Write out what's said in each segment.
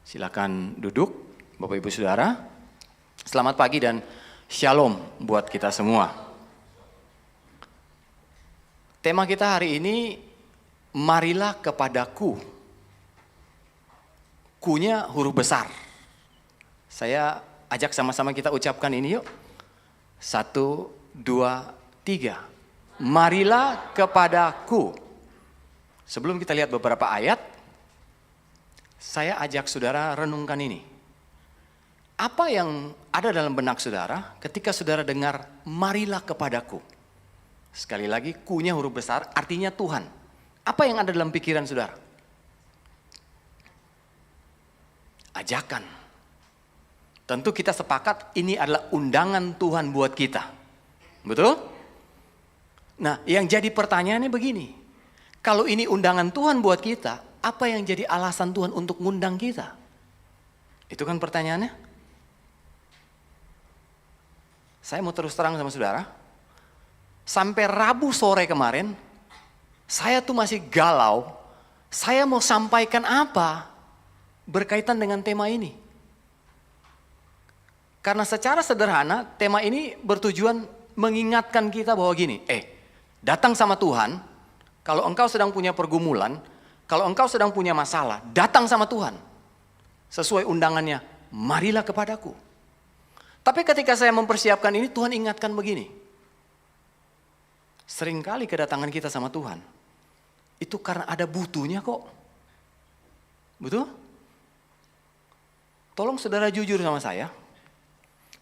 Silakan duduk, Bapak Ibu Saudara. Selamat pagi dan shalom buat kita semua. Tema kita hari ini, marilah kepadaku. Ku-nya huruf besar. Saya ajak sama-sama kita ucapkan ini yuk. 1, 2, 3. Marilah kepadaku. Sebelum kita lihat beberapa ayat, saya ajak saudara renungkan ini. Apa yang ada dalam benak saudara ketika saudara dengar marilah kepadaku? Sekali lagi, ku-nya huruf besar artinya Tuhan. Apa yang ada dalam pikiran saudara? Ajakan. Tentu kita sepakat ini adalah undangan Tuhan buat kita. Betul? Nah, yang jadi pertanyaannya begini. Kalau ini undangan Tuhan buat kita, apa yang jadi alasan Tuhan untuk ngundang kita? Itu kan pertanyaannya. Saya mau terus terang sama saudara. Sampai Rabu sore kemarin, saya tuh masih galau. Saya mau sampaikan apa berkaitan dengan tema ini. Karena secara sederhana, tema ini bertujuan mengingatkan kita bahwa gini, datang sama Tuhan, kalau engkau sedang punya pergumulan, kalau engkau sedang punya masalah, datang sama Tuhan. Sesuai undangannya, marilah kepadaku. Tapi ketika saya mempersiapkan ini, Tuhan ingatkan begini. Seringkali kedatangan kita sama Tuhan, itu karena ada butuhnya kok. Betul? Tolong saudara jujur sama saya.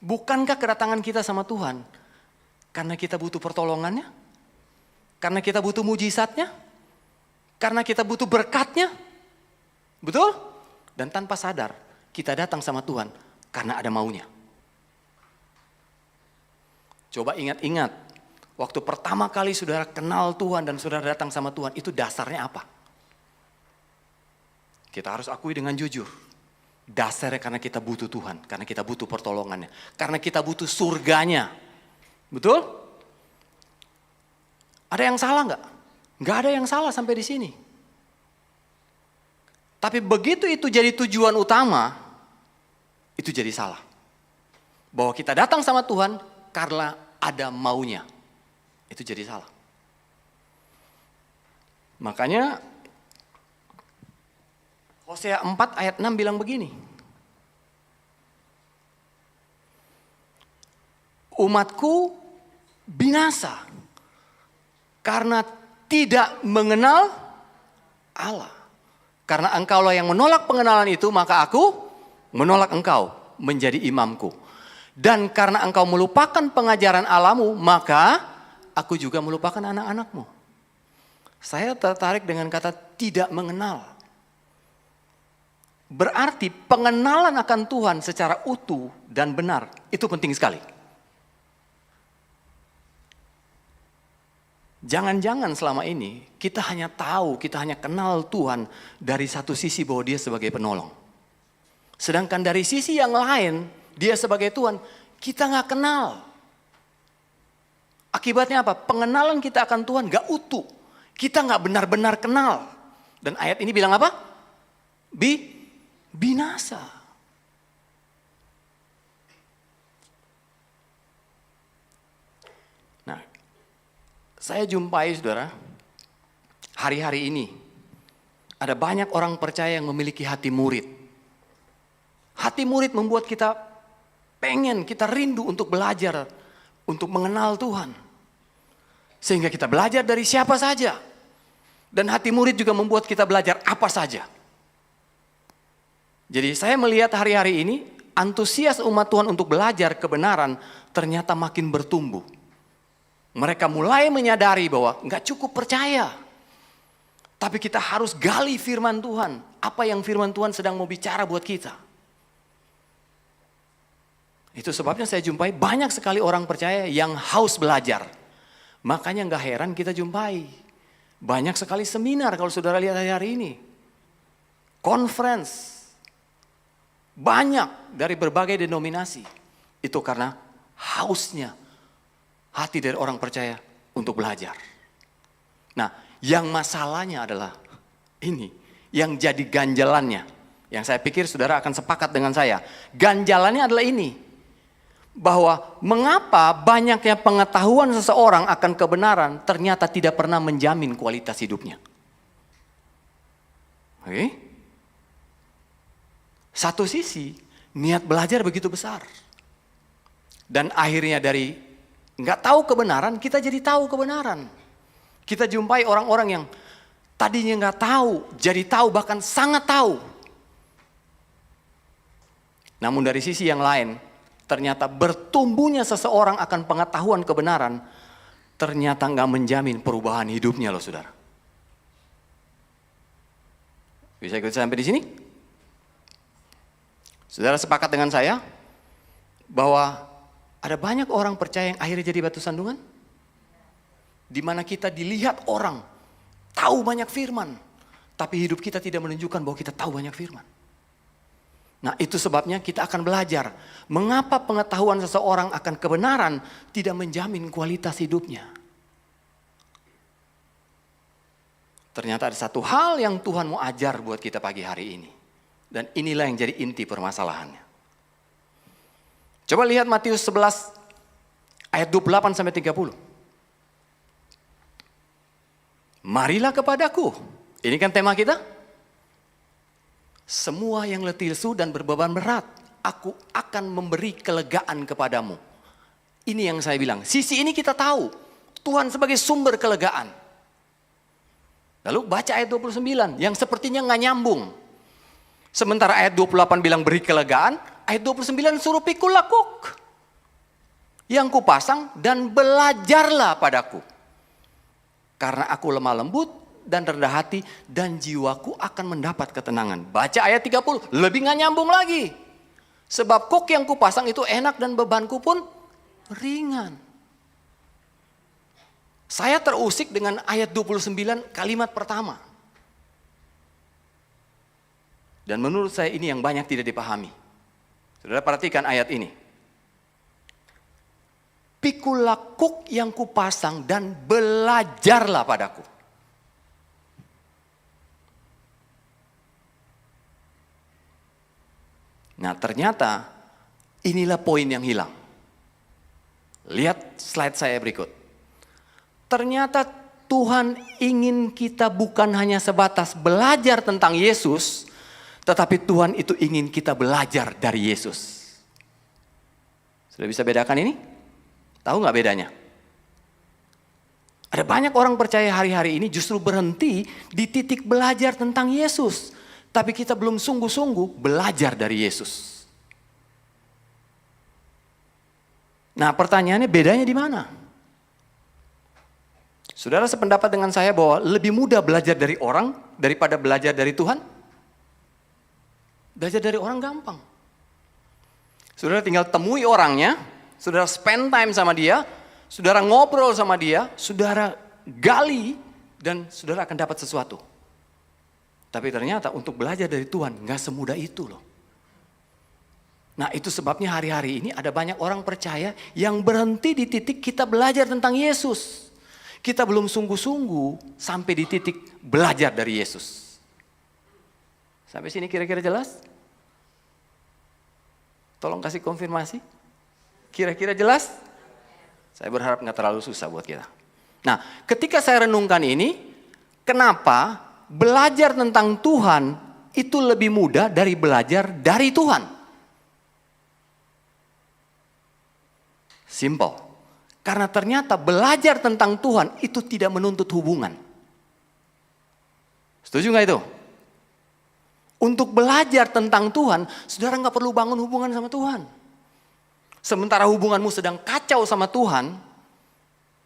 Bukankah kedatangan kita sama Tuhan karena kita butuh pertolongannya? Karena kita butuh mujizatnya? Karena kita butuh berkatnya? Betul? Dan tanpa sadar, kita datang sama Tuhan karena ada maunya. Coba ingat-ingat, waktu pertama kali saudara kenal Tuhan dan saudara datang sama Tuhan, itu dasarnya apa? Kita harus akui dengan jujur. Dasarnya karena kita butuh Tuhan, karena kita butuh pertolongannya, karena kita butuh surganya. Betul? Ada yang salah nggak? Nggak ada yang salah sampai di sini. Tapi begitu itu jadi tujuan utama, itu jadi salah. Bahwa kita datang sama Tuhan karena ada maunya. Itu jadi salah. Makanya Hosea 4 ayat 6 bilang begini. Umatku binasa karena tidak mengenal Allah. Karena engkaulah yang menolak pengenalan itu, maka aku menolak engkau menjadi imamku. Dan karena engkau melupakan pengajaran Allahmu, maka aku juga melupakan anak-anakmu. Saya tertarik dengan kata tidak mengenal. Berarti pengenalan akan Tuhan secara utuh dan benar, itu penting sekali. Jangan-jangan selama ini kita hanya tahu, kita hanya kenal Tuhan dari satu sisi bahwa dia sebagai penolong. Sedangkan dari sisi yang lain, dia sebagai Tuhan, kita gak kenal. Akibatnya apa? Pengenalan kita akan Tuhan gak utuh. Kita gak benar-benar kenal. Dan ayat ini bilang apa? Binasa. Saya jumpai saudara, hari-hari ini ada banyak orang percaya yang memiliki hati murid. Hati murid membuat kita pengen, kita rindu untuk belajar, untuk mengenal Tuhan. Sehingga kita belajar dari siapa saja. Dan hati murid juga membuat kita belajar apa saja. Jadi saya melihat hari-hari ini, antusias umat Tuhan untuk belajar kebenaran ternyata makin bertumbuh. Mereka mulai menyadari bahwa nggak cukup percaya. Tapi kita harus gali firman Tuhan. Apa yang firman Tuhan sedang mau bicara buat kita. Itu sebabnya saya jumpai banyak sekali orang percaya yang haus belajar. Makanya nggak heran kita jumpai. Banyak sekali seminar kalau saudara lihat hari ini. Conference. Banyak dari berbagai denominasi. Itu karena hausnya hati dari orang percaya untuk belajar. Nah, yang masalahnya adalah ini, yang jadi ganjalannya, Yang saya pikir saudara akan sepakat dengan saya. Ganjalannya adalah ini. Bahwa mengapa banyaknya pengetahuan seseorang akan kebenaran ternyata tidak pernah menjamin kualitas hidupnya. Oke? Satu sisi, niat belajar begitu besar. Dan akhirnya dari nggak tahu kebenaran, kita jadi tahu kebenaran. Kita jumpai orang-orang yang tadinya nggak tahu, jadi tahu, bahkan sangat tahu. Namun dari sisi yang lain, ternyata bertumbuhnya seseorang akan pengetahuan kebenaran, ternyata nggak menjamin perubahan hidupnya loh saudara. Bisa ikut sampai di sini? Saudara sepakat dengan saya bahwa ada banyak orang percaya yang akhirnya jadi batu sandungan? Di mana kita dilihat orang tahu banyak firman, tapi hidup kita tidak menunjukkan bahwa kita tahu banyak firman. Nah, itu sebabnya kita akan belajar mengapa pengetahuan seseorang akan kebenaran tidak menjamin kualitas hidupnya. Ternyata ada satu hal yang Tuhan mau ajar buat kita pagi hari ini. Dan inilah yang jadi inti permasalahannya. Coba lihat Matius 11 ayat 28 sampai 30. Marilah kepadaku. Ini kan tema kita. Semua yang letih lesu dan berbeban berat, aku akan memberi kelegaan kepadamu. Ini yang saya bilang, sisi ini kita tahu, Tuhan sebagai sumber kelegaan. Lalu baca ayat 29, yang sepertinya nggak nyambung. Sementara ayat 28 bilang beri kelegaan, ayat 29 suruh pikul lakuk. Yang kupasang dan belajarlah padaku. Karena aku lemah lembut dan rendah hati, dan jiwaku akan mendapat ketenangan. Baca ayat 30, lebih gak nyambung lagi. Sebab kuk yang kupasang itu enak dan bebanku pun ringan. Saya terusik dengan ayat 29 kalimat pertama. Dan menurut saya ini yang banyak tidak dipahami. Saudara perhatikan ayat ini. Pikulah kuk yang kupasang dan belajarlah padaku. Nah, ternyata inilah poin yang hilang. Lihat slide saya berikut. Ternyata Tuhan ingin kita bukan hanya sebatas belajar tentang Yesus, tetapi Tuhan itu ingin kita belajar dari Yesus. Sudah bisa bedakan ini? Tahu nggak bedanya? Ada banyak orang percaya hari-hari ini justru berhenti di titik belajar tentang Yesus. Tapi kita belum sungguh-sungguh belajar dari Yesus. Nah, pertanyaannya bedanya di mana? Saudara sependapat dengan saya bahwa lebih mudah belajar dari orang daripada belajar dari Tuhan? Belajar dari orang gampang. Saudara tinggal temui orangnya, saudara spend time sama dia, saudara ngobrol sama dia, saudara gali, dan saudara akan dapat sesuatu. Tapi ternyata untuk belajar dari Tuhan gak semudah itu loh. Nah, itu sebabnya hari-hari ini ada banyak orang percaya yang berhenti di titik kita belajar tentang Yesus. Kita belum sungguh-sungguh sampai di titik belajar dari Yesus. Sampai sini kira-kira jelas? Tolong kasih konfirmasi. Kira-kira jelas? Saya berharap gak terlalu susah buat kita. Nah, ketika saya renungkan ini, kenapa belajar tentang Tuhan itu lebih mudah dari belajar dari Tuhan? Simple. Karena ternyata belajar tentang Tuhan itu tidak menuntut hubungan. Setuju gak itu? Untuk belajar tentang Tuhan, saudara gak perlu bangun hubungan sama Tuhan. Sementara hubunganmu sedang kacau sama Tuhan,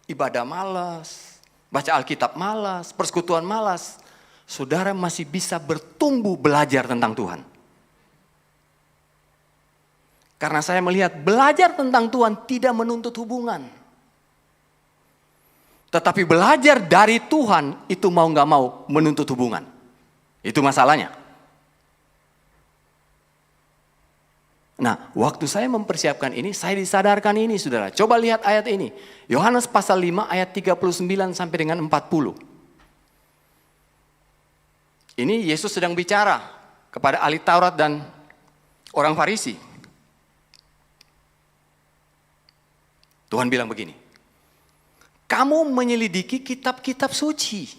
ibadah malas, baca Alkitab malas, persekutuan malas, saudara masih bisa bertumbuh belajar tentang Tuhan. Karena saya melihat belajar tentang Tuhan tidak menuntut hubungan. Tetapi belajar dari Tuhan itu mau gak mau menuntut hubungan. Itu masalahnya. Nah, waktu saya mempersiapkan ini, saya disadarkan ini saudara. Coba lihat ayat ini. Yohanes pasal 5 ayat 39 sampai dengan 40. Ini Yesus sedang bicara kepada ahli Taurat dan orang Farisi. Tuhan bilang begini, kamu menyelidiki kitab-kitab suci.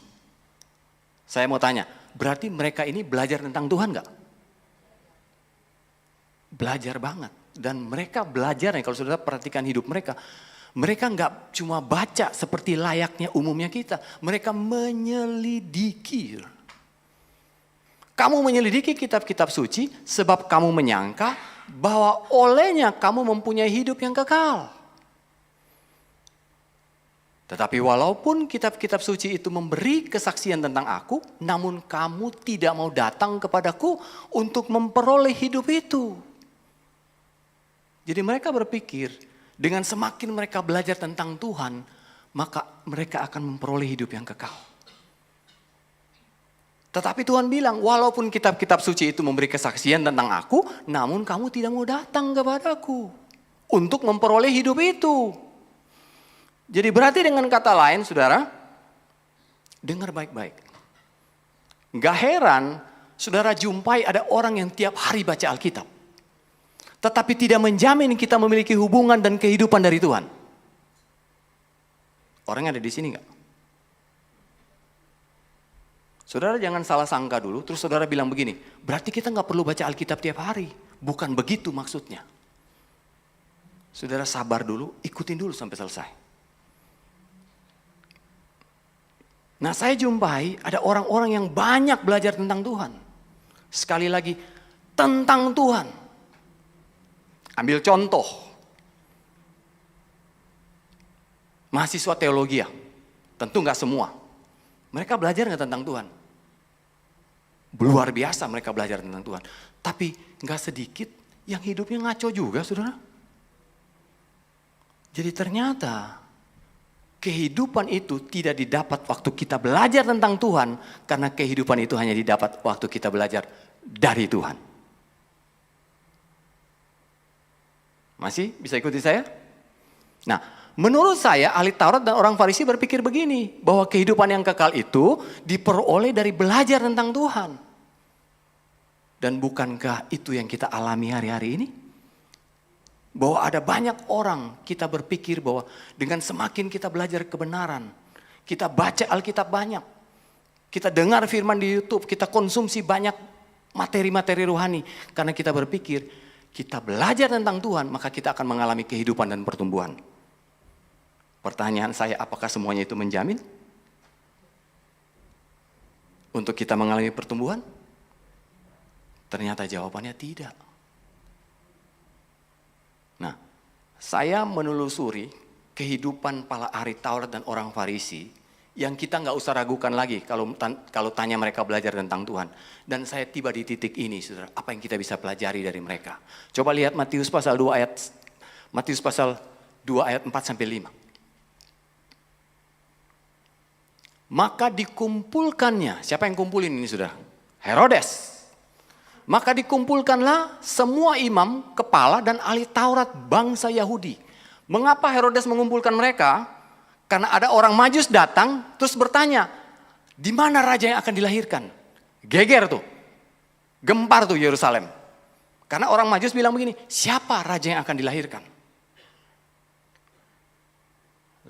Saya mau tanya, berarti mereka ini belajar tentang Tuhan nggak? Belajar banget. Dan mereka belajar, kalau saudara perhatikan hidup mereka, mereka nggak cuma baca seperti layaknya umumnya kita. Mereka menyelidiki. Kamu menyelidiki kitab-kitab suci sebab kamu menyangka bahwa olehnya kamu mempunyai hidup yang kekal. Tetapi walaupun kitab-kitab suci itu memberi kesaksian tentang aku, namun kamu tidak mau datang kepadaku untuk memperoleh hidup itu. Jadi mereka berpikir, dengan semakin mereka belajar tentang Tuhan, maka mereka akan memperoleh hidup yang kekal. Tetapi Tuhan bilang, walaupun kitab-kitab suci itu memberi kesaksian tentang aku, namun kamu tidak mau datang kepadaku untuk memperoleh hidup itu. Jadi berarti dengan kata lain, saudara, dengar baik-baik. Gak heran, saudara jumpai ada orang yang tiap hari baca Alkitab. Tetapi tidak menjamin kita memiliki hubungan dan kehidupan dari Tuhan. Orang yang ada di sini gak? Saudara jangan salah sangka dulu, terus saudara bilang begini, berarti kita gak perlu baca Alkitab tiap hari. Bukan begitu maksudnya. Saudara sabar dulu, ikutin dulu sampai selesai. Nah saya jumpai ada orang-orang yang banyak belajar tentang Tuhan. Sekali lagi, tentang Tuhan. Ambil contoh. Mahasiswa teologi ya. Tentu gak semua. Mereka belajar gak tentang Tuhan? Luar biasa mereka belajar tentang Tuhan. Tapi gak sedikit yang hidupnya ngaco juga, saudara. Jadi ternyata kehidupan itu tidak didapat waktu kita belajar tentang Tuhan, karena kehidupan itu hanya didapat waktu kita belajar dari Tuhan. Masih bisa ikuti saya? Nah, menurut saya ahli Taurat dan orang Farisi berpikir begini, bahwa kehidupan yang kekal itu diperoleh dari belajar tentang Tuhan. Dan bukankah itu yang kita alami hari-hari ini? Bahwa ada banyak orang kita berpikir bahwa dengan semakin kita belajar kebenaran, kita baca Alkitab banyak, kita dengar firman di YouTube, kita konsumsi banyak materi-materi rohani. Karena kita berpikir, kita belajar tentang Tuhan, maka kita akan mengalami kehidupan dan pertumbuhan. Pertanyaan saya, apakah semuanya itu menjamin untuk kita mengalami pertumbuhan? Ternyata jawabannya tidak. Nah, saya menelusuri kehidupan para ahli Taurat dan orang Farisi yang kita nggak usah ragukan lagi kalau tanya mereka belajar tentang Tuhan. Dan saya tiba di titik ini, saudara, apa yang kita bisa pelajari dari mereka? Coba lihat Matius pasal 2 ayat 4 sampai 5. Maka dikumpulkannya, siapa yang kumpulin ini, saudara? Herodes. Maka dikumpulkanlah semua imam, kepala dan ahli Taurat bangsa Yahudi. Mengapa Herodes mengumpulkan mereka? Karena ada orang Majus datang terus bertanya, di mana raja yang akan dilahirkan? Geger tuh, gempar tuh Yerusalem. Karena orang Majus bilang begini, siapa raja yang akan dilahirkan?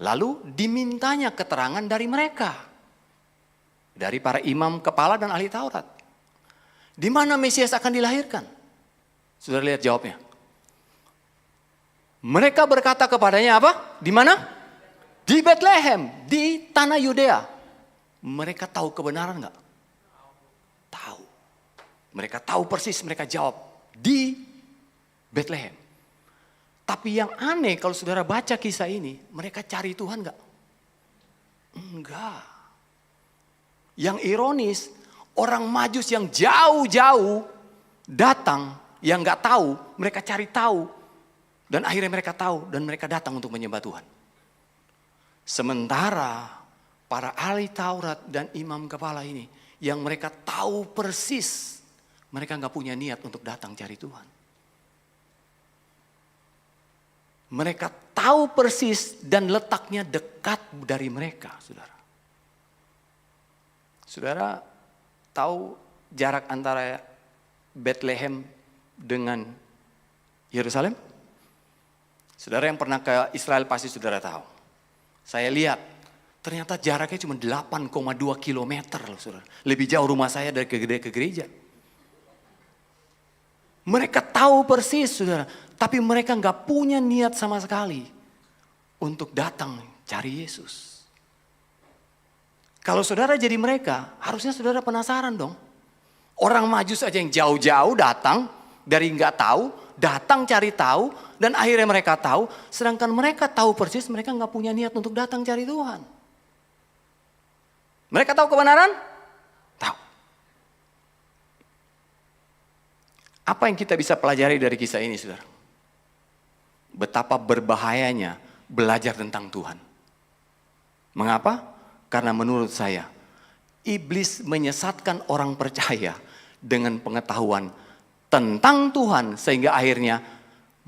Lalu dimintanya keterangan dari mereka. Dari para imam, kepala dan ahli Taurat. Di mana Mesias akan dilahirkan? Sudah lihat jawabnya. Mereka berkata kepadanya apa? Di mana? Di Bethlehem, di tanah Yudea. Mereka tahu kebenaran enggak? Tahu. Mereka tahu persis, mereka jawab. Di Bethlehem. Tapi yang aneh kalau saudara baca kisah ini, mereka cari Tuhan enggak? Enggak. Yang ironis, orang Majus yang jauh-jauh datang, yang gak tahu, mereka cari tahu. Dan akhirnya mereka tahu dan mereka datang untuk menyembah Tuhan. Sementara para ahli Taurat dan imam kepala ini, yang mereka tahu persis, mereka gak punya niat untuk datang cari Tuhan. Mereka tahu persis dan letaknya dekat dari mereka, saudara. Saudara tahu jarak antara Bethlehem dengan Yerusalem? Saudara yang pernah ke Israel pasti saudara tahu. Saya lihat, ternyata jaraknya cuma 8,2 kilometer loh saudara. Lebih jauh rumah saya dari ke gereja. Mereka tahu persis saudara, tapi mereka nggak punya niat sama sekali untuk datang cari Yesus. Kalau saudara jadi mereka, harusnya saudara penasaran dong. Orang Majus aja yang jauh-jauh datang, dari nggak tahu, datang cari tahu, dan akhirnya mereka tahu. Sedangkan mereka tahu persis, mereka nggak punya niat untuk datang cari Tuhan. Mereka tahu kebenaran? Tahu. Apa yang kita bisa pelajari dari kisah ini, saudara? Betapa berbahayanya belajar tentang Tuhan. Mengapa? Karena menurut saya, iblis menyesatkan orang percaya dengan pengetahuan tentang Tuhan sehingga akhirnya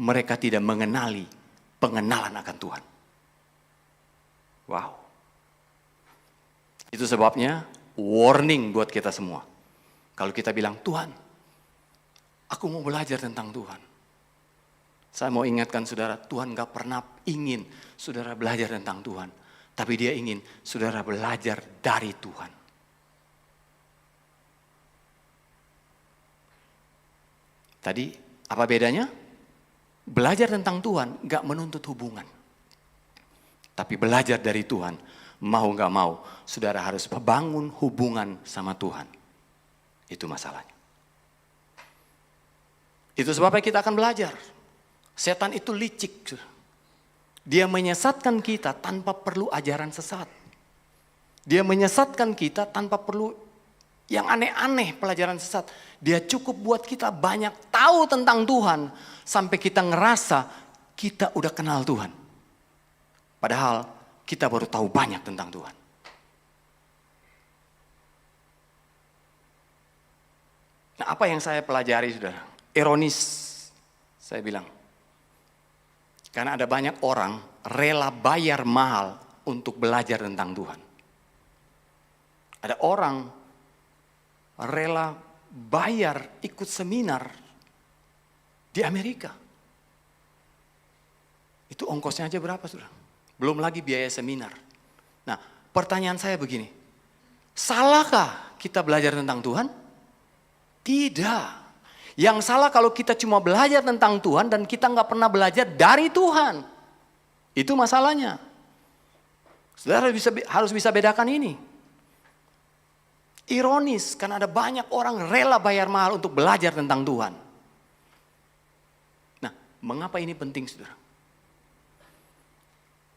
mereka tidak mengenali pengenalan akan Tuhan. Wow. Itu sebabnya warning buat kita semua. Kalau kita bilang, Tuhan, aku mau belajar tentang Tuhan. Saya mau ingatkan saudara, Tuhan gak pernah ingin saudara belajar tentang Tuhan. Tapi dia ingin saudara belajar dari Tuhan. Tadi apa bedanya? Belajar tentang Tuhan gak menuntut hubungan. Tapi belajar dari Tuhan, mau gak mau, saudara harus membangun hubungan sama Tuhan. Itu masalahnya. Itu sebabnya kita akan belajar. Setan itu licik. Dia menyesatkan kita tanpa perlu ajaran sesat. Dia menyesatkan kita tanpa perlu yang aneh-aneh pelajaran sesat. Dia cukup buat kita banyak tahu tentang Tuhan. Sampai kita ngerasa kita udah kenal Tuhan. Padahal kita baru tahu banyak tentang Tuhan. Nah, apa yang saya pelajari saudara? Ironis saya bilang. Karena ada banyak orang rela bayar mahal untuk belajar tentang Tuhan. Ada orang rela bayar ikut seminar di Amerika. Itu ongkosnya aja berapa saudara? Belum lagi biaya seminar. Nah, pertanyaan saya begini. Salahkah kita belajar tentang Tuhan? Tidak. Yang salah kalau kita cuma belajar tentang Tuhan dan kita nggak pernah belajar dari Tuhan. Itu masalahnya. Saudara harus bisa bedakan ini. Ironis karena ada banyak orang rela bayar mahal untuk belajar tentang Tuhan. Nah, mengapa ini penting saudara?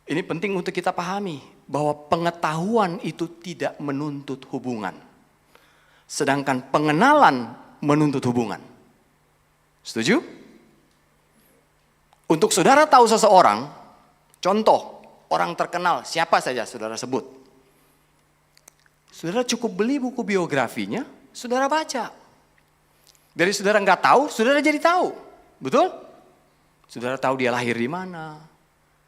Ini penting untuk kita pahami bahwa pengetahuan itu tidak menuntut hubungan. Sedangkan pengenalan menuntut hubungan. Setuju? Untuk saudara tahu seseorang, contoh orang terkenal, siapa saja saudara sebut. Saudara cukup beli buku biografinya, saudara baca. Dari saudara nggak tahu, saudara jadi tahu. Betul? Saudara tahu dia lahir di mana,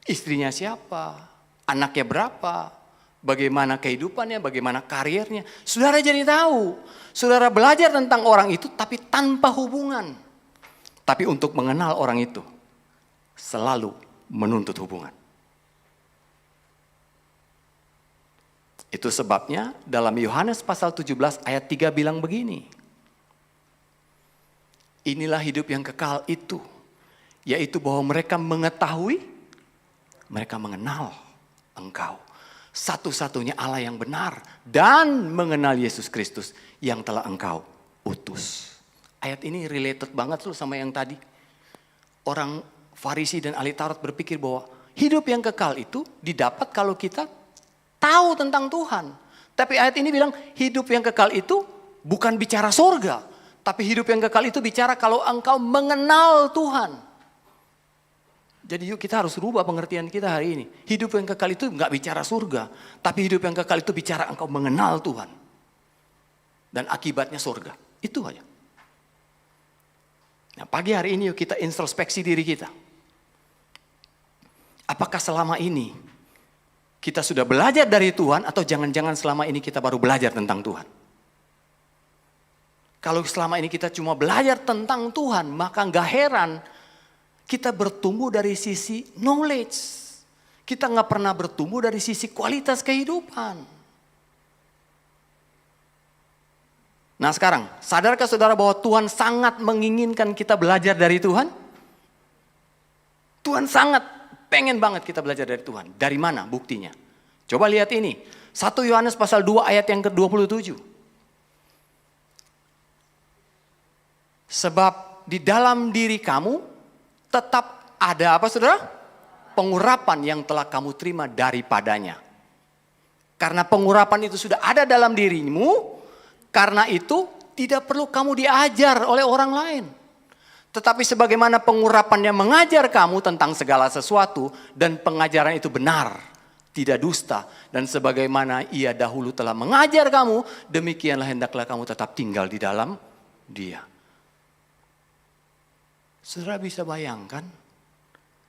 istrinya siapa, anaknya berapa, bagaimana kehidupannya, bagaimana karirnya. Saudara jadi tahu. Saudara belajar tentang orang itu tapi tanpa hubungan. Tapi untuk mengenal orang itu selalu menuntut hubungan. Itu sebabnya dalam Yohanes pasal 17 ayat 3 bilang begini. Inilah hidup yang kekal itu. Yaitu bahwa mereka mengetahui, mereka mengenal Engkau. Satu-satunya Allah yang benar. Dan mengenal Yesus Kristus yang telah Engkau utus. Ayat ini related banget loh sama yang tadi. Orang Farisi dan ahli Taurat berpikir bahwa hidup yang kekal itu didapat kalau kita tahu tentang Tuhan. Tapi ayat ini bilang hidup yang kekal itu bukan bicara surga. Tapi hidup yang kekal itu bicara kalau engkau mengenal Tuhan. Jadi yuk kita harus rubah pengertian kita hari ini. Hidup yang kekal itu nggak bicara surga. Tapi hidup yang kekal itu bicara engkau mengenal Tuhan. Dan akibatnya surga. Itu aja. Nah, pagi hari ini yuk kita introspeksi diri kita. Apakah selama ini kita sudah belajar dari Tuhan atau jangan-jangan selama ini kita baru belajar tentang Tuhan? Kalau selama ini kita cuma belajar tentang Tuhan, maka gak heran kita bertumbuh dari sisi knowledge. Kita gak pernah bertumbuh dari sisi kualitas kehidupan. Nah sekarang, sadarkah saudara bahwa Tuhan sangat menginginkan kita belajar dari Tuhan? Tuhan sangat pengen banget kita belajar dari Tuhan. Dari mana buktinya? Coba lihat ini. 1 Yohanes pasal 2 ayat yang ke-27. Sebab di dalam diri kamu tetap ada apa saudara? Pengurapan yang telah kamu terima daripadanya. Karena pengurapan itu sudah ada dalam dirimu, karena itu tidak perlu kamu diajar oleh orang lain. Tetapi sebagaimana pengurapan yang mengajar kamu tentang segala sesuatu dan pengajaran itu benar, tidak dusta. Dan sebagaimana ia dahulu telah mengajar kamu, demikianlah hendaklah kamu tetap tinggal di dalam dia. Saudara bisa bayangkan,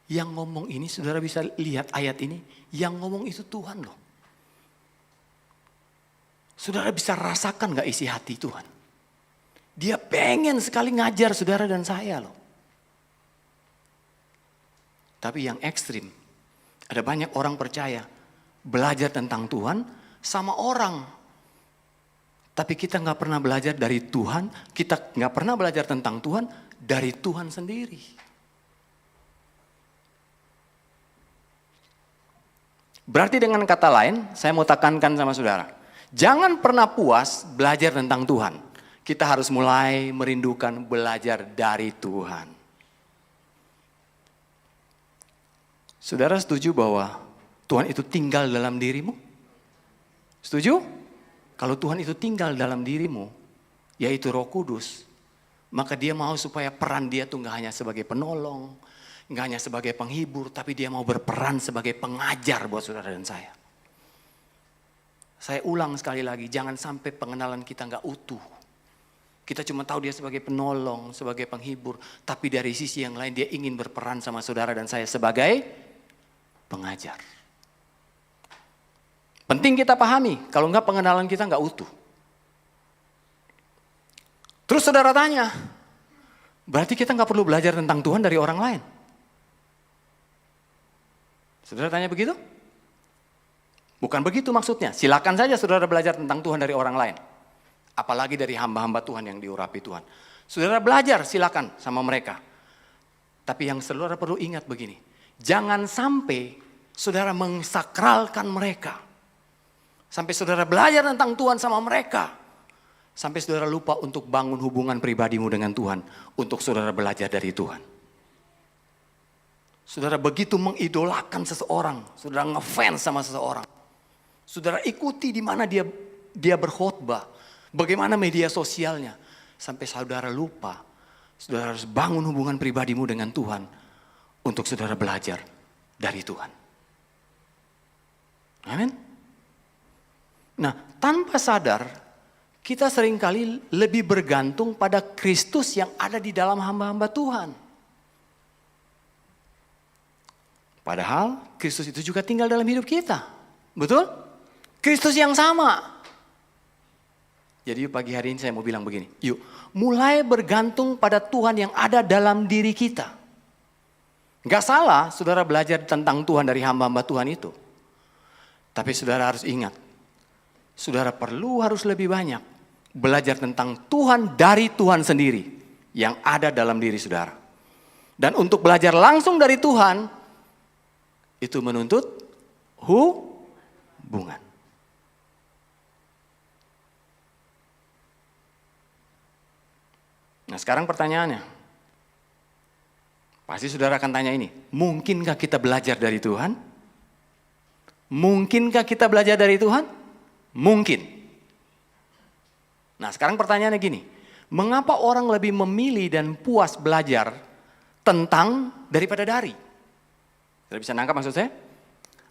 yang ngomong ini, saudara bisa lihat ayat ini, yang ngomong itu Tuhan loh. Saudara bisa rasakan gak isi hati Tuhan? Dia pengen sekali ngajar saudara dan saya loh. Tapi yang ekstrim, ada banyak orang percaya belajar tentang Tuhan sama orang. Tapi kita gak pernah belajar dari Tuhan, kita gak pernah belajar tentang Tuhan dari Tuhan sendiri. Berarti dengan kata lain, saya mau tekankan sama saudara. Jangan pernah puas belajar tentang Tuhan. Kita harus mulai merindukan belajar dari Tuhan. Saudara setuju bahwa Tuhan itu tinggal dalam dirimu? Setuju? Kalau Tuhan itu tinggal dalam dirimu, yaitu Roh Kudus, maka dia mau supaya peran dia tuh gak hanya sebagai penolong, gak hanya sebagai penghibur, tapi dia mau berperan sebagai pengajar buat saudara dan saya. Saya ulang sekali lagi, jangan sampai pengenalan kita gak utuh. Kita cuma tahu dia sebagai penolong, sebagai penghibur, tapi dari sisi yang lain dia ingin berperan sama saudara dan saya sebagai pengajar. Penting kita pahami, kalau enggak pengenalan kita gak utuh. Terus saudara tanya, berarti kita gak perlu belajar tentang Tuhan dari orang lain? Saudara tanya begitu? Bukan begitu maksudnya. Silakan saja saudara belajar tentang Tuhan dari orang lain. Apalagi dari hamba-hamba Tuhan yang diurapi Tuhan. Saudara belajar silakan sama mereka. Tapi yang saudara perlu ingat begini. Jangan sampai saudara mengsakralkan mereka. Sampai saudara belajar tentang Tuhan sama mereka. Sampai saudara lupa untuk bangun hubungan pribadimu dengan Tuhan. Untuk saudara belajar dari Tuhan. Saudara begitu mengidolakan seseorang. Saudara ngefans sama seseorang. Saudara ikuti di mana dia berkhotbah. Bagaimana media sosialnya. Sampai saudara lupa. Saudara harus bangun hubungan pribadimu dengan Tuhan. Untuk saudara belajar dari Tuhan. Amin. Nah, tanpa sadar kita seringkali lebih bergantung pada Kristus yang ada di dalam hamba-hamba Tuhan. Padahal Kristus itu juga tinggal dalam hidup kita. Betul? Kristus yang sama. Jadi pagi hari ini saya mau bilang begini. Yuk, mulai bergantung pada Tuhan yang ada dalam diri kita. Gak salah saudara belajar tentang Tuhan dari hamba-hamba Tuhan itu. Tapi saudara harus ingat. Saudara harus lebih banyak belajar tentang Tuhan dari Tuhan sendiri yang ada dalam diri saudara. Dan untuk belajar langsung dari Tuhan, itu menuntut hubungan. Nah sekarang pertanyaannya, pasti saudara akan tanya ini, mungkinkah kita belajar dari Tuhan? Mungkinkah kita belajar dari Tuhan? Mungkin. Nah sekarang pertanyaannya gini, mengapa orang lebih memilih dan puas belajar tentang daripada dari? Sudah bisa nangkap maksud saya?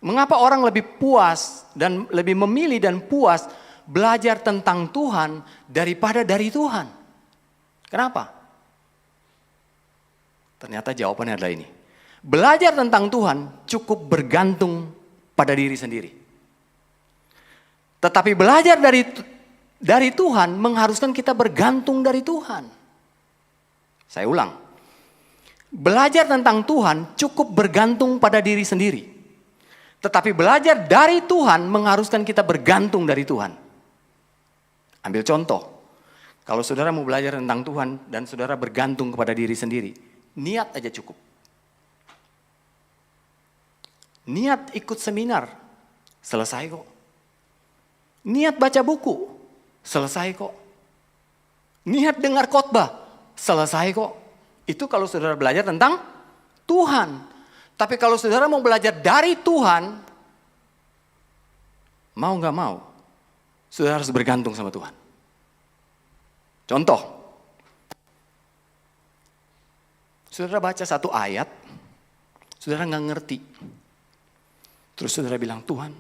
Mengapa orang lebih puas dan lebih memilih dan puas belajar tentang Tuhan daripada dari Tuhan? Kenapa? Ternyata jawabannya adalah ini. Belajar tentang Tuhan cukup bergantung pada diri sendiri. Tetapi belajar dari Tuhan mengharuskan kita bergantung dari Tuhan. Saya ulang. Belajar tentang Tuhan cukup bergantung pada diri sendiri. Tetapi belajar dari Tuhan mengharuskan kita bergantung dari Tuhan. Ambil contoh. Kalau saudara mau belajar tentang Tuhan dan saudara bergantung kepada diri sendiri, niat aja cukup. Niat ikut seminar, selesai kok. Niat baca buku, selesai kok. Niat dengar khotbah, selesai kok. Itu kalau saudara belajar tentang Tuhan. Tapi kalau saudara mau belajar dari Tuhan, mau gak mau, saudara harus bergantung sama Tuhan. Contoh, saudara baca satu ayat, saudara gak ngerti. Terus saudara bilang, Tuhan,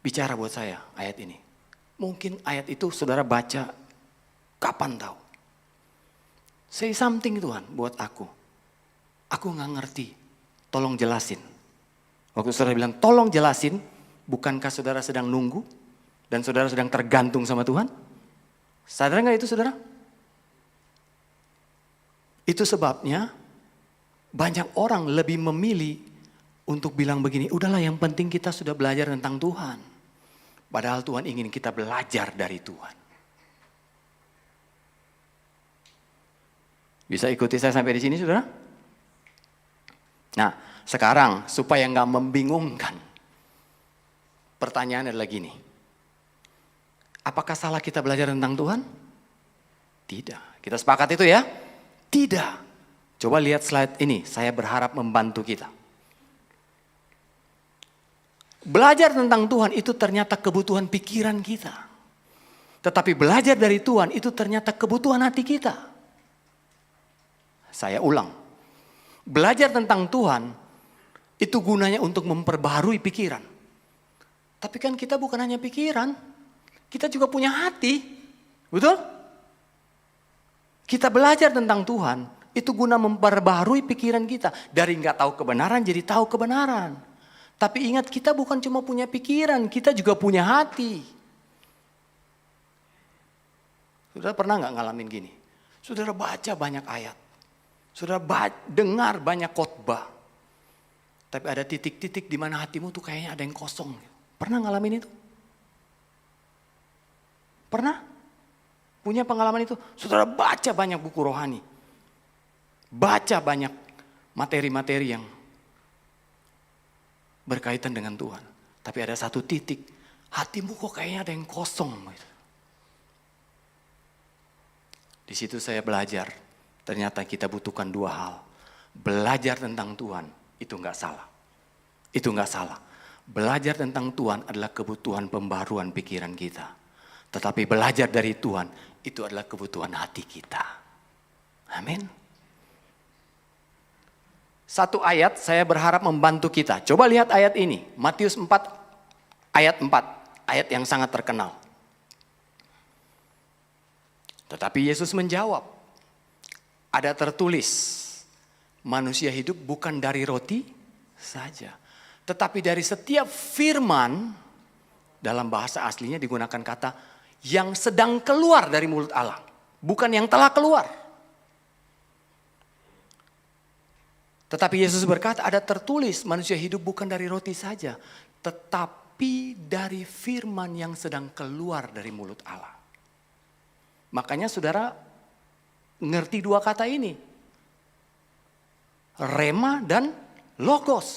bicara buat saya ayat ini. Mungkin ayat itu saudara baca, kapan tahu. Say something Tuhan buat aku. Aku gak ngerti, tolong jelasin. Waktu saudara bilang, tolong jelasin, bukankah saudara sedang nunggu? Dan saudara sedang tergantung sama Tuhan? Sadar gak itu saudara? Itu sebabnya banyak orang lebih memilih untuk bilang begini, udahlah yang penting kita sudah belajar tentang Tuhan. Padahal Tuhan ingin kita belajar dari Tuhan. Bisa ikuti saya sampai di sini saudara? Nah sekarang supaya gak membingungkan. Pertanyaan adalah gini. Apakah salah kita belajar tentang Tuhan? Tidak. Kita sepakat itu ya? Tidak. Coba lihat slide ini. Saya berharap membantu kita. Belajar tentang Tuhan itu ternyata kebutuhan pikiran kita. Tetapi belajar dari Tuhan itu ternyata kebutuhan hati kita. Saya ulang. Belajar tentang Tuhan itu gunanya untuk memperbaharui pikiran. Tapi kan kita bukan hanya pikiran. Kita juga punya hati, betul? Kita belajar tentang Tuhan, itu guna memperbaharui pikiran kita. Dari nggak tahu kebenaran jadi tahu kebenaran. Tapi ingat kita bukan cuma punya pikiran, kita juga punya hati. Saudara pernah nggak ngalamin gini? Saudara baca banyak ayat, saudara dengar banyak khotbah. Tapi ada titik-titik di mana hatimu tuh kayaknya ada yang kosong. Pernah ngalamin itu? Pernah? Punya pengalaman itu? Saudara baca banyak buku rohani. Baca banyak materi-materi yang berkaitan dengan Tuhan. Tapi ada satu titik, hatimu kok kayaknya ada yang kosong. Di situ saya belajar, ternyata kita butuhkan dua hal. Belajar tentang Tuhan, itu enggak salah. Itu enggak salah. Belajar tentang Tuhan adalah kebutuhan pembaruan pikiran kita. Tetapi belajar dari Tuhan itu adalah kebutuhan hati kita. Amin. Satu ayat saya berharap membantu kita. Coba lihat ayat ini. Matius 4 ayat 4. Ayat yang sangat terkenal. Tetapi Yesus menjawab. Ada tertulis. Manusia hidup bukan dari roti saja. Tetapi dari setiap firman. Dalam bahasa aslinya digunakan kata yang sedang keluar dari mulut Allah. Bukan yang telah keluar. Tetapi Yesus berkata ada tertulis manusia hidup bukan dari roti saja. Tetapi dari firman yang sedang keluar dari mulut Allah. Makanya saudara ngerti dua kata ini. Rema dan logos.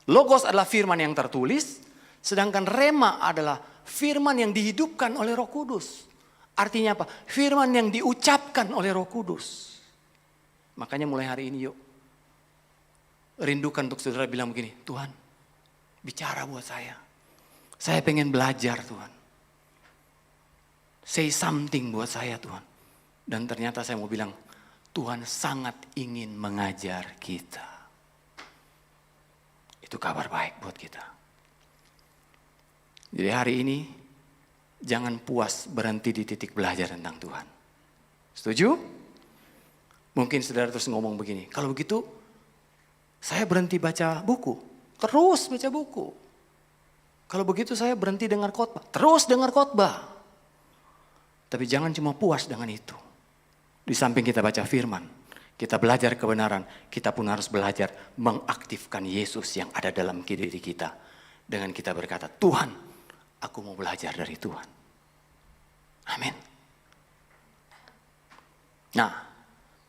Logos adalah firman yang tertulis. Sedangkan rema adalah firman yang dihidupkan oleh Roh Kudus. Artinya apa? Firman yang diucapkan oleh Roh Kudus. Makanya mulai hari ini yuk. Rindukan untuk saudara bilang begini. Tuhan, bicara buat saya. Saya pengen belajar Tuhan. Say something buat saya Tuhan. Dan ternyata saya mau bilang, Tuhan sangat ingin mengajar kita. Itu kabar baik buat kita. Jadi hari ini jangan puas berhenti di titik belajar tentang Tuhan. Setuju? Mungkin saudara terus ngomong begini, kalau begitu saya berhenti baca buku. Terus baca buku. Kalau begitu saya berhenti dengar khotbah. Terus dengar khotbah. Tapi jangan cuma puas dengan itu. Di samping kita baca firman, kita belajar kebenaran, kita pun harus belajar mengaktifkan Yesus yang ada dalam diri kita. Dengan kita berkata, Tuhan, aku mau belajar dari Tuhan. Amin. Nah,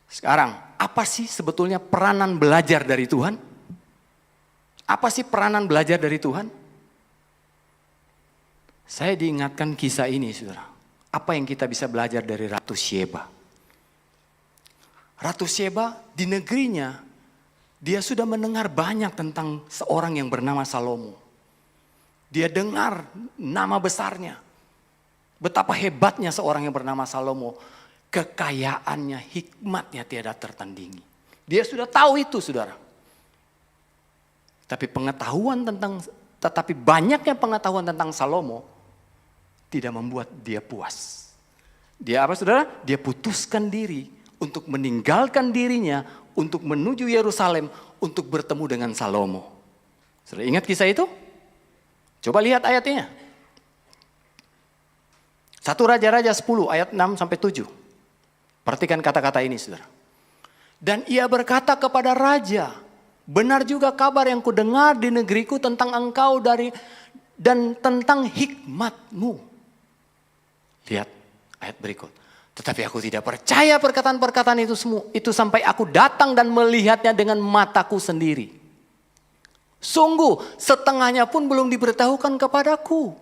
sekarang apa sih sebetulnya peranan belajar dari Tuhan? Apa sih peranan belajar dari Tuhan? Saya diingatkan kisah ini, saudara. Apa yang kita bisa belajar dari Ratu Syeba? Ratu Syeba di negerinya, dia sudah mendengar banyak tentang seorang yang bernama Salomo. Dia dengar nama besarnya. Betapa hebatnya seorang yang bernama Salomo. Kekayaannya, hikmatnya tiada tertandingi. Dia sudah tahu itu, saudara. Tetapi banyaknya pengetahuan tentang Salomo tidak membuat dia puas. Dia apa, saudara? Dia putuskan diri untuk meninggalkan dirinya untuk menuju Yerusalem untuk bertemu dengan Salomo. Sudah ingat kisah itu? Coba lihat ayatnya. 1 Raja-Raja 10 ayat 6 sampai 7. Perhatikan kata-kata ini, saudara. Dan ia berkata kepada raja, benar juga kabar yang kudengar di negeriku tentang engkau dan tentang hikmatmu. Lihat ayat berikut. Tetapi aku tidak percaya perkataan-perkataan itu semua. Itu sampai aku datang dan melihatnya dengan mataku sendiri. Sungguh setengahnya pun belum diberitahukan kepadaku.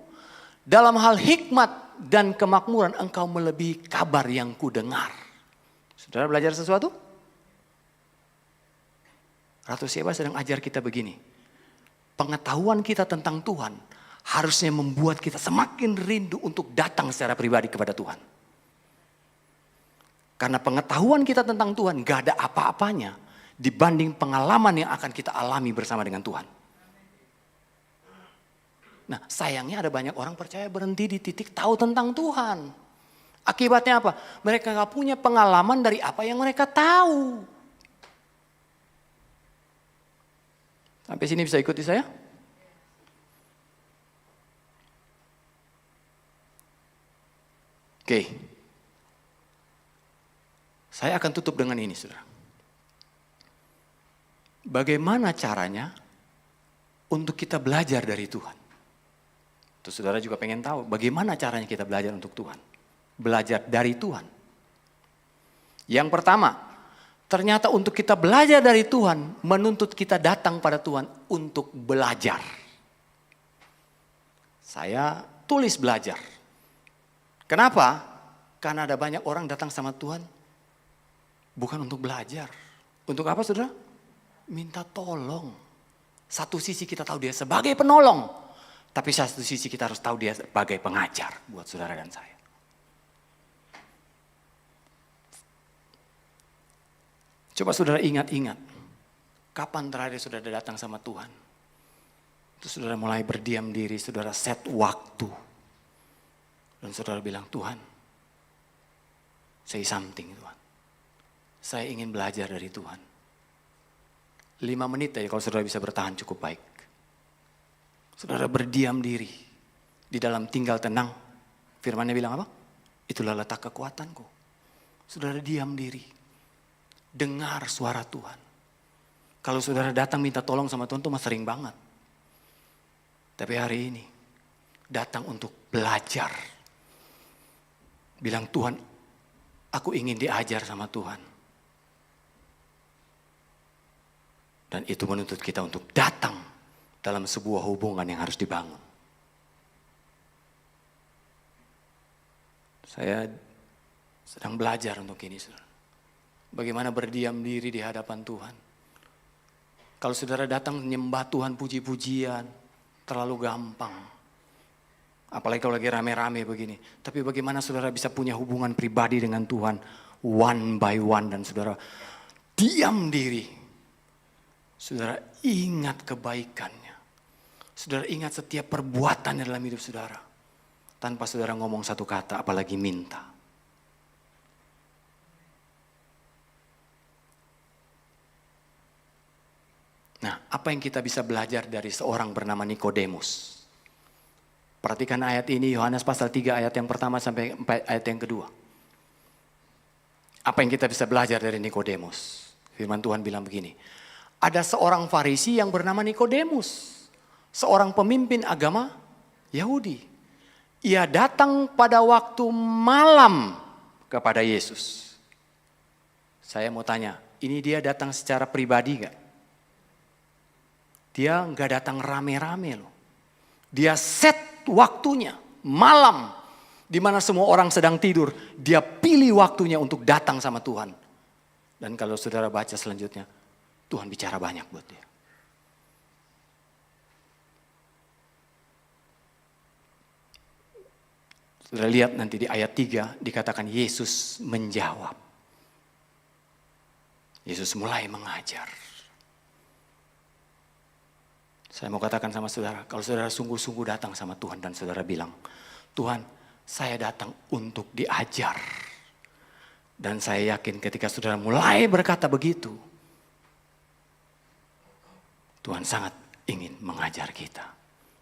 Dalam hal hikmat dan kemakmuran engkau melebihi kabar yang kudengar. Saudara belajar sesuatu? Ratu Syeba sedang ajar kita begini. Pengetahuan kita tentang Tuhan harusnya membuat kita semakin rindu untuk datang secara pribadi kepada Tuhan. Karena pengetahuan kita tentang Tuhan gak ada apa-apanya dibanding pengalaman yang akan kita alami bersama dengan Tuhan. Nah, sayangnya ada banyak orang percaya berhenti di titik tahu tentang Tuhan. Akibatnya apa? Mereka gak punya pengalaman dari apa yang mereka tahu. Sampai sini bisa ikuti saya? Oke. Saya akan tutup dengan ini, saudara. Bagaimana caranya untuk kita belajar dari Tuhan? Terus saudara juga pengen tahu bagaimana caranya kita belajar untuk Tuhan. Belajar dari Tuhan. Yang pertama, ternyata untuk kita belajar dari Tuhan, menuntut kita datang pada Tuhan untuk belajar. Saya tulis belajar. Kenapa? Karena ada banyak orang datang sama Tuhan bukan untuk belajar. Untuk apa, saudara? Minta tolong. Satu sisi kita tahu dia sebagai penolong. Tapi satu sisi kita harus tahu dia sebagai pengajar buat saudara dan saya. Coba saudara ingat-ingat. Kapan terakhir saudara datang sama Tuhan? Terus saudara mulai berdiam diri, saudara set waktu. Dan saudara bilang, Tuhan, say something Tuhan. Saya ingin belajar dari Tuhan. 5 menit aja kalau saudara bisa bertahan cukup baik. Saudara berdiam diri. Di dalam tinggal tenang. Firman-Nya bilang apa? Itulah letak kekuatanku. Saudara diam diri. Dengar suara Tuhan. Kalau saudara datang minta tolong sama Tuhan itu mah sering banget. Tapi hari ini datang untuk belajar. Bilang, Tuhan, aku ingin diajar sama Tuhan. Dan itu menuntut kita untuk datang dalam sebuah hubungan yang harus dibangun. Saya sedang belajar untuk ini, saudara. Bagaimana berdiam diri di hadapan Tuhan. Kalau saudara datang menyembah Tuhan puji-pujian, terlalu gampang. Apalagi kalau lagi rame-rame begini. Tapi bagaimana saudara bisa punya hubungan pribadi dengan Tuhan one by one. Dan saudara diam diri. Saudara ingat kebaikannya. Saudara ingat setiap perbuatan dalam hidup saudara. Tanpa saudara ngomong satu kata, apalagi minta. Nah, apa yang kita bisa belajar dari seorang bernama Nikodemus? Perhatikan ayat ini, Yohanes pasal 3 ayat yang pertama sampai ayat yang kedua. Apa yang kita bisa belajar dari Nikodemus? Firman Tuhan bilang begini. Ada seorang Farisi yang bernama Nikodemus. Seorang pemimpin agama Yahudi. Ia datang pada waktu malam kepada Yesus. Saya mau tanya, ini dia datang secara pribadi gak? Dia gak datang rame-rame loh. Dia set waktunya, malam. Di mana semua orang sedang tidur. Dia pilih waktunya untuk datang sama Tuhan. Dan kalau saudara baca selanjutnya, Tuhan bicara banyak buat dia. Saudara lihat nanti di ayat 3 dikatakan Yesus menjawab. Yesus mulai mengajar. Saya mau katakan sama saudara, kalau saudara sungguh-sungguh datang sama Tuhan dan saudara bilang, Tuhan, saya datang untuk diajar. Dan saya yakin ketika saudara mulai berkata begitu, Tuhan sangat ingin mengajar kita.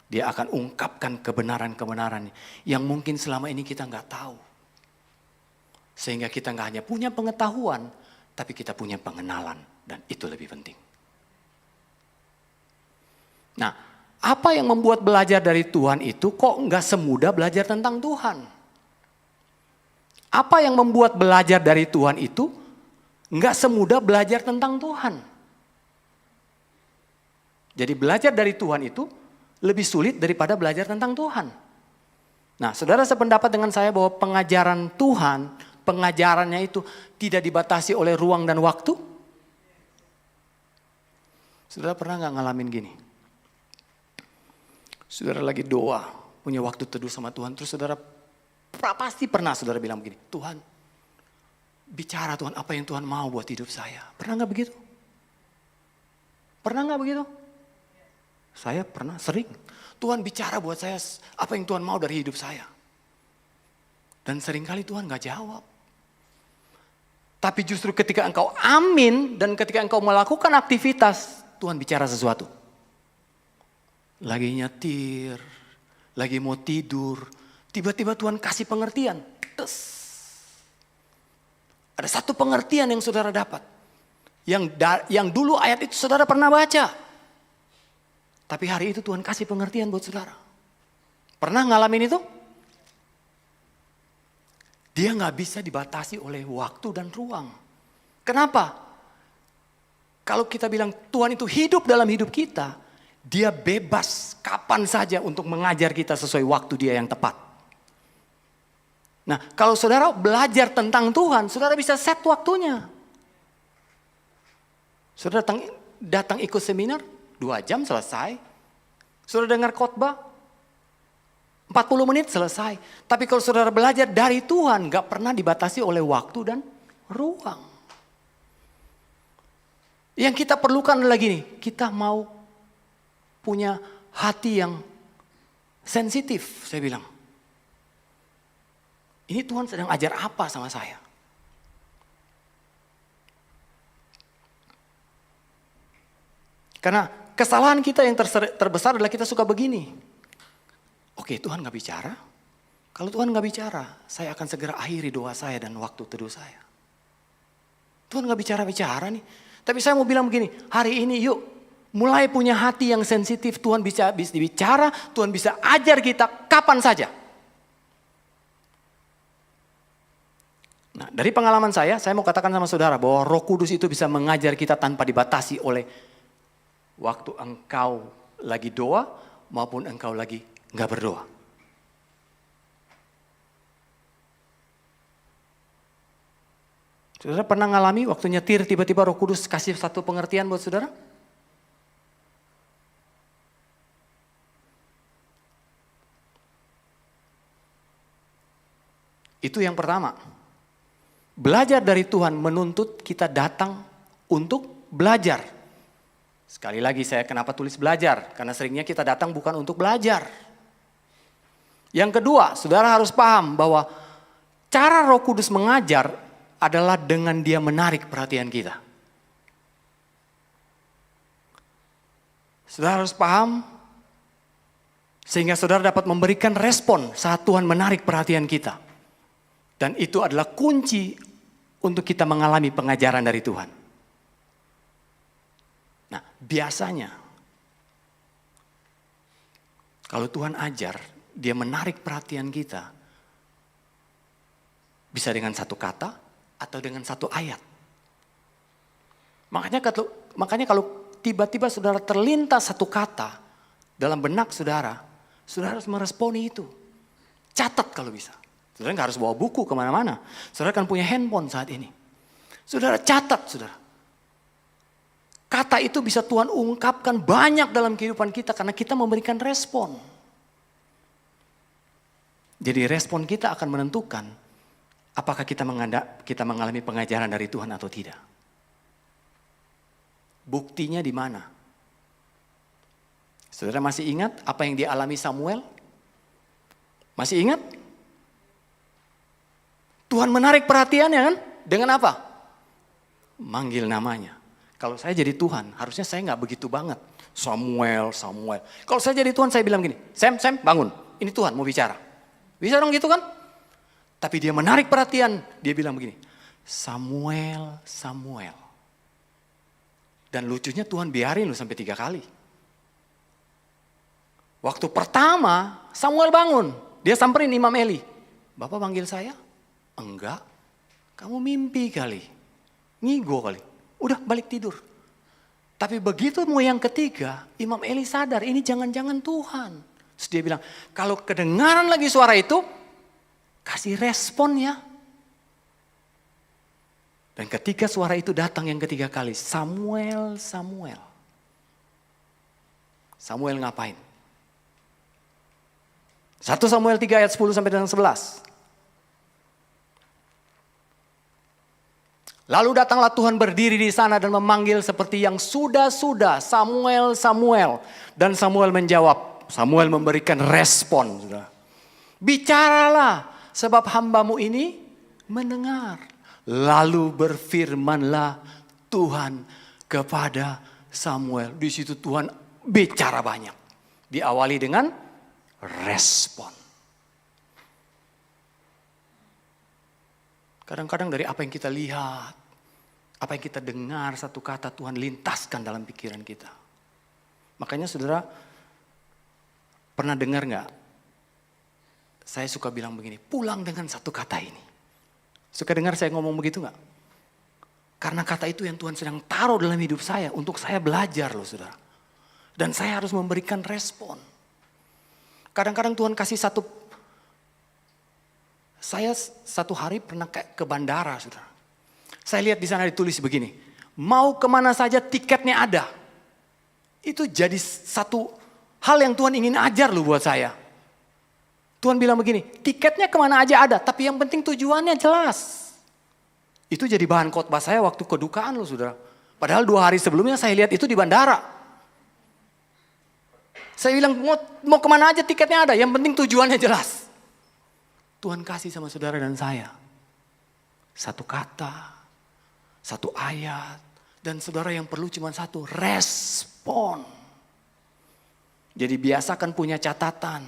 Dia akan ungkapkan kebenaran-kebenaran yang mungkin selama ini kita nggak tahu. Sehingga kita nggak hanya punya pengetahuan, tapi kita punya pengenalan. Dan itu lebih penting. Nah, apa yang membuat belajar dari Tuhan itu kok nggak semudah belajar tentang Tuhan? Apa yang membuat belajar dari Tuhan itu nggak semudah belajar tentang Tuhan? Jadi belajar dari Tuhan itu lebih sulit daripada belajar tentang Tuhan. Nah, saudara sependapat dengan saya bahwa pengajaran Tuhan, pengajarannya itu tidak dibatasi oleh ruang dan waktu? Saudara pernah nggak ngalamin gini? Saudara lagi doa, punya waktu teduh sama Tuhan, terus saudara pasti pernah saudara bilang begini, Tuhan, bicara Tuhan apa yang Tuhan mau buat hidup saya. Pernah nggak begitu? Pernah nggak begitu? Saya pernah, sering. Tuhan bicara buat saya apa yang Tuhan mau dari hidup saya. Dan seringkali Tuhan gak jawab. Tapi justru ketika engkau amin dan ketika engkau melakukan aktivitas, Tuhan bicara sesuatu. Lagi nyetir, lagi mau tidur, tiba-tiba Tuhan kasih pengertian. Tes. Ada satu pengertian yang saudara dapat. Yang dulu ayat itu saudara pernah baca. Tapi hari itu Tuhan kasih pengertian buat saudara. Pernah ngalamin itu? Dia gak bisa dibatasi oleh waktu dan ruang. Kenapa? Kalau kita bilang Tuhan itu hidup dalam hidup kita, dia bebas kapan saja untuk mengajar kita sesuai waktu dia yang tepat. Nah, kalau saudara belajar tentang Tuhan, saudara bisa set waktunya. Saudara datang ikut seminar, 2 jam selesai. Saudara dengar khotbah 40 menit selesai. Tapi kalau saudara belajar dari Tuhan gak pernah dibatasi oleh waktu dan ruang. Yang kita perlukan adalah gini, kita mau punya hati yang sensitif, saya bilang. Ini Tuhan sedang ajar apa sama saya? Karena kesalahan kita yang terbesar adalah kita suka begini. Oke, Tuhan gak bicara. Kalau Tuhan gak bicara, saya akan segera akhiri doa saya dan waktu teduh saya. Tuhan gak bicara-bicara nih. Tapi saya mau bilang begini, hari ini yuk mulai punya hati yang sensitif. Tuhan bisa bicara, Tuhan bisa ajar kita kapan saja. Nah, dari pengalaman saya mau katakan sama saudara bahwa Roh Kudus itu bisa mengajar kita tanpa dibatasi oleh waktu engkau lagi doa maupun engkau lagi gak berdoa. Saudara pernah ngalami waktu nyetir tiba-tiba Roh Kudus kasih satu pengertian buat saudara? Itu yang pertama. Belajar dari Tuhan menuntut kita datang untuk belajar. Sekali lagi saya kenapa tulis belajar? Karena seringnya kita datang bukan untuk belajar. Yang kedua, saudara harus paham bahwa cara Roh Kudus mengajar adalah dengan dia menarik perhatian kita. Saudara harus paham, Sehingga saudara dapat memberikan respon saat Tuhan menarik perhatian kita. Dan itu adalah kunci untuk kita mengalami pengajaran dari Tuhan. Nah, biasanya kalau Tuhan ajar, dia menarik perhatian kita. Bisa dengan satu kata atau dengan satu ayat. Makanya kalau tiba-tiba saudara terlintas satu kata dalam benak saudara harus meresponi itu. Catat kalau bisa. Saudara nggak harus bawa buku kemana-mana. Saudara kan punya handphone saat ini. Saudara catat, saudara. Kata itu bisa Tuhan ungkapkan banyak dalam kehidupan kita karena kita memberikan respon. Jadi respon kita akan menentukan apakah kita mengalami pengajaran dari Tuhan atau tidak. Buktinya di mana? Saudara masih ingat apa yang dialami Samuel? Masih ingat? Tuhan menarik perhatiannya kan? Dengan apa? Manggil namanya. Kalau saya jadi Tuhan, harusnya saya nggak begitu banget. Samuel. Kalau saya jadi Tuhan, saya bilang gini, Sam, bangun. Ini Tuhan mau bicara. Bisa dong gitu kan? Tapi dia menarik perhatian. Dia bilang begini, Samuel. Dan lucunya Tuhan biarin lu sampai 3 kali. Waktu pertama, Samuel bangun. Dia samperin Imam Eli. Bapak panggil saya? Enggak. Kamu mimpi kali. Ngigo kali. Udah balik tidur. Tapi begitu mau yang ketiga, Imam Eli sadar ini jangan-jangan Tuhan. Terus dia bilang, kalau kedengaran lagi suara itu, kasih respon ya. Dan ketika suara itu datang yang ketiga kali, Samuel. Samuel ngapain? 1 Samuel 3 ayat 10 sampai dengan 11. Lalu datanglah Tuhan berdiri di sana dan memanggil seperti yang sudah-sudah, Samuel. Dan Samuel menjawab, Samuel memberikan respon. Bicaralah sebab hambamu ini mendengar. Lalu berfirmanlah Tuhan kepada Samuel. Di situ Tuhan bicara banyak. Diawali dengan respon. Kadang-kadang dari apa yang kita lihat, apa yang kita dengar, satu kata Tuhan lintaskan dalam pikiran kita. Makanya saudara, pernah dengar gak? Saya suka bilang begini, pulang dengan satu kata ini. Suka dengar saya ngomong begitu gak? Karena kata itu yang Tuhan sedang taruh dalam hidup saya, untuk saya belajar loh saudara. Dan saya harus memberikan respon. Kadang-kadang Tuhan kasih saya satu hari pernah ke bandara, saudara. Saya lihat di sana ditulis begini, mau kemana saja tiketnya ada. Itu jadi satu hal yang Tuhan ingin ajar loh buat saya. Tuhan bilang begini, tiketnya kemana aja ada, tapi yang penting tujuannya jelas. Itu jadi bahan khotbah saya waktu kedukaan loh saudara. Padahal 2 hari sebelumnya saya lihat itu di bandara. Saya bilang mau kemana aja tiketnya ada, yang penting tujuannya jelas. Tuhan kasih sama saudara dan saya. Satu kata, satu ayat. Dan saudara yang perlu cuma satu, respon. Jadi biasakan punya catatan.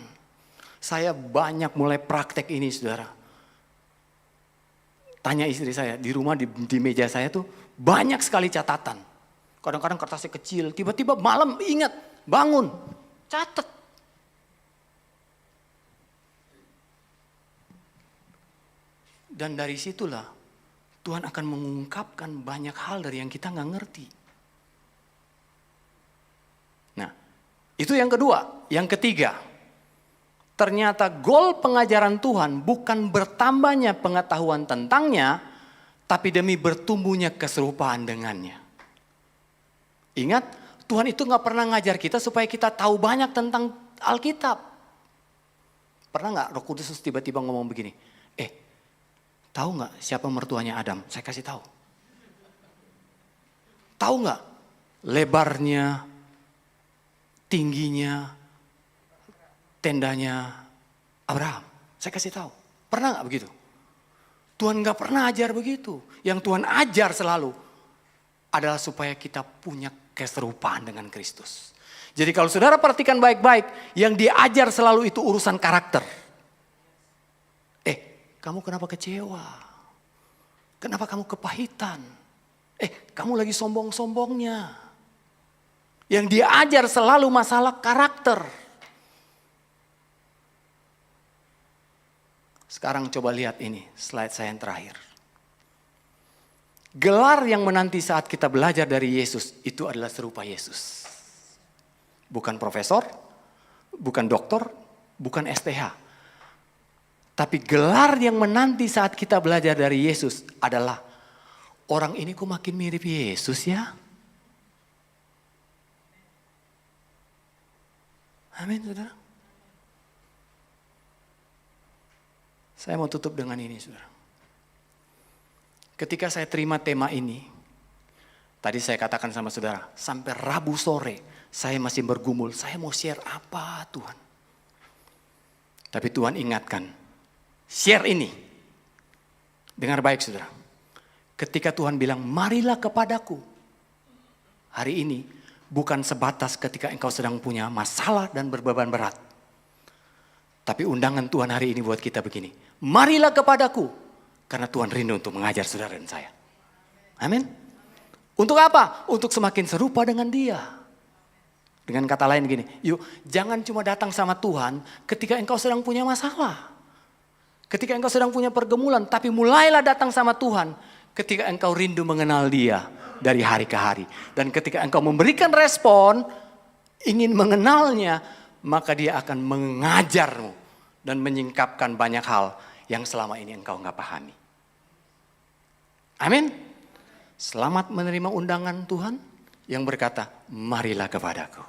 Saya banyak mulai praktek ini saudara. Tanya istri saya, di rumah di meja saya tuh banyak sekali catatan. Kadang-kadang kertasnya kecil, tiba-tiba malam ingat, bangun, catat. Dan dari situlah Tuhan akan mengungkapkan banyak hal dari yang kita gak ngerti. Nah, itu yang kedua. Yang ketiga, ternyata goal pengajaran Tuhan bukan bertambahnya pengetahuan tentangnya, tapi demi bertumbuhnya keserupaan dengannya. Ingat, Tuhan itu gak pernah ngajar kita supaya kita tahu banyak tentang Alkitab. Pernah gak Roh Kudus tiba-tiba ngomong begini, tahu nggak siapa mertuanya Adam? Saya kasih tahu. Tahu nggak lebarnya, tingginya, tendanya Abraham? Saya kasih tahu. Pernah nggak begitu? Tuhan nggak pernah ajar begitu. Yang Tuhan ajar selalu adalah supaya kita punya keserupaan dengan Kristus. Jadi kalau saudara perhatikan baik-baik, yang diajar selalu itu urusan karakter. Kamu kenapa kecewa? Kenapa kamu kepahitan? Kamu lagi sombong-sombongnya. Yang diajar selalu masalah karakter. Sekarang coba lihat ini, slide saya yang terakhir. Gelar yang menanti saat kita belajar dari Yesus, itu adalah serupa Yesus. Bukan profesor, bukan doktor, bukan STH. Tapi gelar yang menanti saat kita belajar dari Yesus adalah, orang ini kok makin mirip Yesus ya? Amin, saudara. Saya mau tutup dengan ini, saudara. Ketika saya terima tema ini, tadi saya katakan sama saudara, sampai Rabu sore saya masih bergumul, saya mau share apa Tuhan? Tapi Tuhan ingatkan, share ini. Dengar baik saudara. Ketika Tuhan bilang, marilah kepadaku. Hari ini bukan sebatas ketika engkau sedang punya masalah dan berbeban berat. Tapi undangan Tuhan hari ini buat kita begini. Marilah kepadaku. Karena Tuhan rindu untuk mengajar saudara dan saya. Amin. Untuk apa? Untuk semakin serupa dengan Dia. Dengan kata lain gini, yuk jangan cuma datang sama Tuhan ketika engkau sedang punya masalah. Ketika engkau sedang punya pergumulan, tapi mulailah datang sama Tuhan ketika engkau rindu mengenal Dia dari hari ke hari. Dan ketika engkau memberikan respon, ingin mengenalnya, maka Dia akan mengajarmu dan menyingkapkan banyak hal yang selama ini engkau nggak pahami. Amin. Selamat menerima undangan Tuhan yang berkata, marilah kepadaku.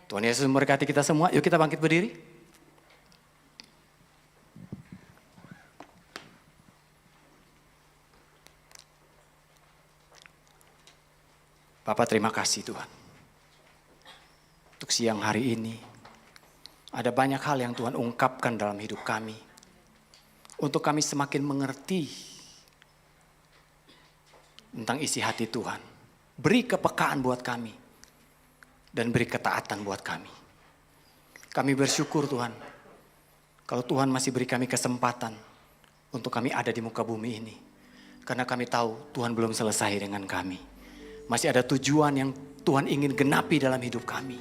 Tuhan Yesus memberkati kita semua. Yuk kita bangkit berdiri. Bapak terima kasih Tuhan. Untuk siang hari ini, ada banyak hal yang Tuhan ungkapkan dalam hidup kami. Untuk kami semakin mengerti tentang isi hati Tuhan. Beri kepekaan buat kami. Dan beri ketaatan buat kami. Kami bersyukur Tuhan. Kalau Tuhan masih beri kami kesempatan untuk kami ada di muka bumi ini. Karena kami tahu Tuhan belum selesai dengan kami. Masih ada tujuan yang Tuhan ingin genapi dalam hidup kami.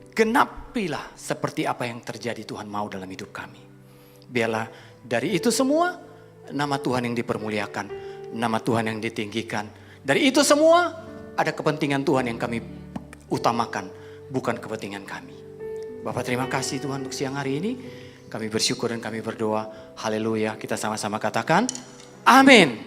Genapilah seperti apa yang terjadi Tuhan mau dalam hidup kami. Biarlah dari itu semua nama Tuhan yang dipermuliakan. Nama Tuhan yang ditinggikan. Dari itu semua ada kepentingan Tuhan yang kami utamakan. Bukan kepentingan kami. Bapak terima kasih Tuhan untuk siang hari ini. Kami bersyukur dan kami berdoa. Haleluya. Kita sama-sama katakan amin.